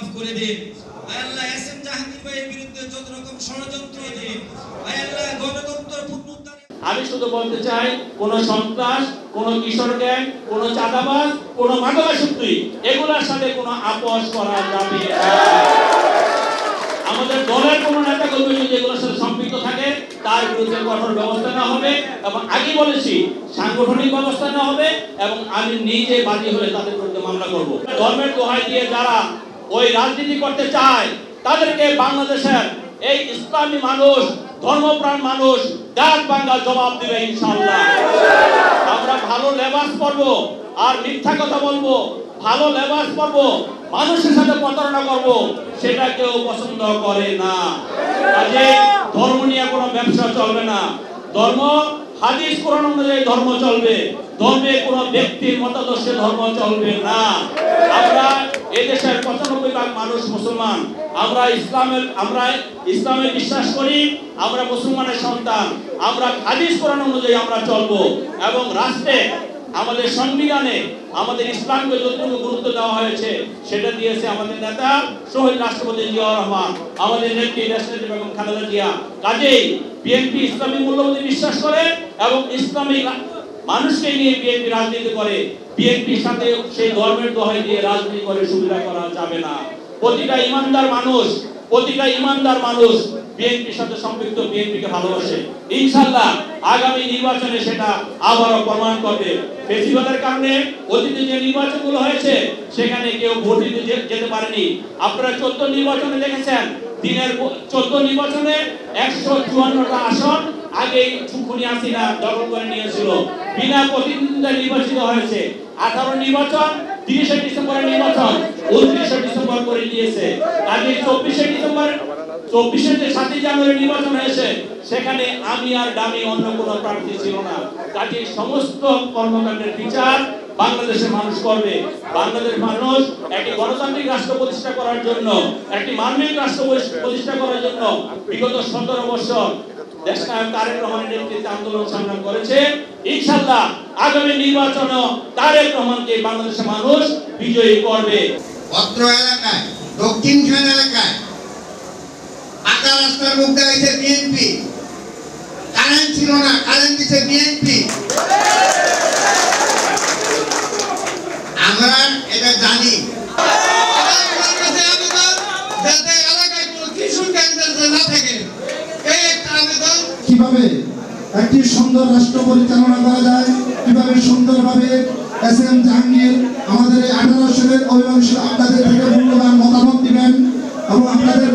মাফ করে দিন। আল্লাহ এসএম জাহাঙ্গীর ভাইয়ের বিরুদ্ধে যত রকম ষড়যন্ত্র দিন, আল্লাহ গণতন্ত্র পুনরুদ্ধার। আমি শুধু বলতে চাই, কোন সন্ত্রাস, কোন কিশোর গ্যাং, কোন চাঁদাবাজ, কোন মাদকাসক্তি এগুলোর সাথে কোনো আপোষ করা যাবে না। আমাদের দলের কোন নেতা কর্মী যদি এগুলোর সাথে সম্পৃক্ত থাকে তার বিরুদ্ধে কঠোর ব্যবস্থা নেওয়া হবে এবং আগে বলেছি সাংগঠনিক ব্যবস্থা নেওয়া হবে এবং আমি নিজে বাদী হলে তাদের বিরুদ্ধে মামলা করব। ধর্মের দোহাই দিয়ে যারা ওই রাজনীতি করতে চায় তাদেরকে বাংলাদেশের এই ইসলামী মানুষ, ধর্মপ্রাণ মানুষ দাঁত ভাঙা জবাব দিবে ইনশাআল্লাহ। আমরা ভালো লেবাস পরবো আর মিথ্যা কথা বলবো, ভালো লেবাস পরবো, মানুষের সাথে প্রতারণা করব, সেটা কেউ পছন্দ করে না। কাজে ধর্ম নিয়ে কোনো ব্যবসা চলবে না। ধর্ম হাদিস কোরআন অনুযায়ী ধর্ম চলবে, ধর্মে কোনো ব্যক্তির মতাদর্শে ধর্ম চলবে না। আমরা এই দেশের 95% মানুষ মুসলমান, আমরা ইসলামে বিশ্বাস করি, আমরা মুসলমানের সন্তান, আমরা হাদিস কোরআন অনুযায়ী আমরা চলবো এবং রাষ্ট্রে আমাদের সংবিধানে আমাদের ইসলামকে যতটুকু গুরুত্ব দেওয়া হয়েছে সেটা দিয়েছে আমাদের নেতা শহীদ রাষ্ট্রপতি জিয়াউর রহমান, আমাদের নেত্রী দেশনেত্রী বেগম খালেদা জিয়া। কাজেই বিএনপি ইসলামী মূল্যবোধে বিশ্বাস করে এবং ইসলামী মানুষকে নিয়ে বিএনপি রাজনীতি করে। বিএনপির সাথে সেই ধর্মের দোহাই দিয়ে রাজনীতি করে সুবিধা করা যাবে না। প্রতিটা ইমানদার মানুষ বিএনপির সাথে সম্পৃক্ত, বিএনপিকে ভালোবাসে। ইনশাআল্লাহ আগামী নির্বাচনে সেটা আবারও প্রমাণ করবে। ফেসিবাদের কারণে অতীতে যে নির্বাচনগুলো হয়েছে সেখানে কেউ ভোট দিতে যেতে পারেনি। আপনারা 14 নির্বাচনে দেখেছেন, দিনের 14 নির্বাচনে 154টা আসন আগেই খুনি হাসিনা দখল করে নিয়েছিল। বিনা প্রতিদ্বন্দ্বিতায় নির্বাচিত হয়েছে। 18 নির্বাচন 30 ডিসেম্বরের নির্বাচন 29 ডিসেম্বর করে দিয়েছে। আগে 24 ডিসেম্বর 24 যে 7 জানুয়ারি নির্বাচন হয়েছে সেখানে আমি আর ডামি অন্য কোনো প্রার্থী ছিল না। কাজে সমস্ত কর্মকাণ্ডের বিচার বাংলাদেশের মানুষ করবে। বাংলাদেশ মানুষ একটি গণতান্ত্রিক রাষ্ট্র প্রতিষ্ঠা করার জন্য, একটি মানবিক রাষ্ট্র প্রতিষ্ঠা করার জন্য বিগত 17 বছর দেশনায়ক তারেক রহমানের নেতৃত্বে আন্দোলন সংগ্রাম করেছে। ইনশাআল্লাহ আগামী নির্বাচনেও তারেক রহমানকে বাংলাদেশের মানুষ বিজয়ী করবে। অত্র এলাকায়, দক্ষিণ খান এলাকায় পাকা রাস্তার মুখ দেখাইছে বিএনপি, কারেন্ট ছিল না, কারেন্ট দিচ্ছে বিএনপি। আমরা এটা জানি। কিভাবে একটি সুন্দর রাষ্ট্র পরিচালনা করা যায়, কিভাবে সুন্দরভাবে এসএম জাহাঙ্গীর আমাদের এই 18 সালের অভিভাবক আপনাদের থেকে মূল্যবান মতামত দিবেন এবং আপনাদের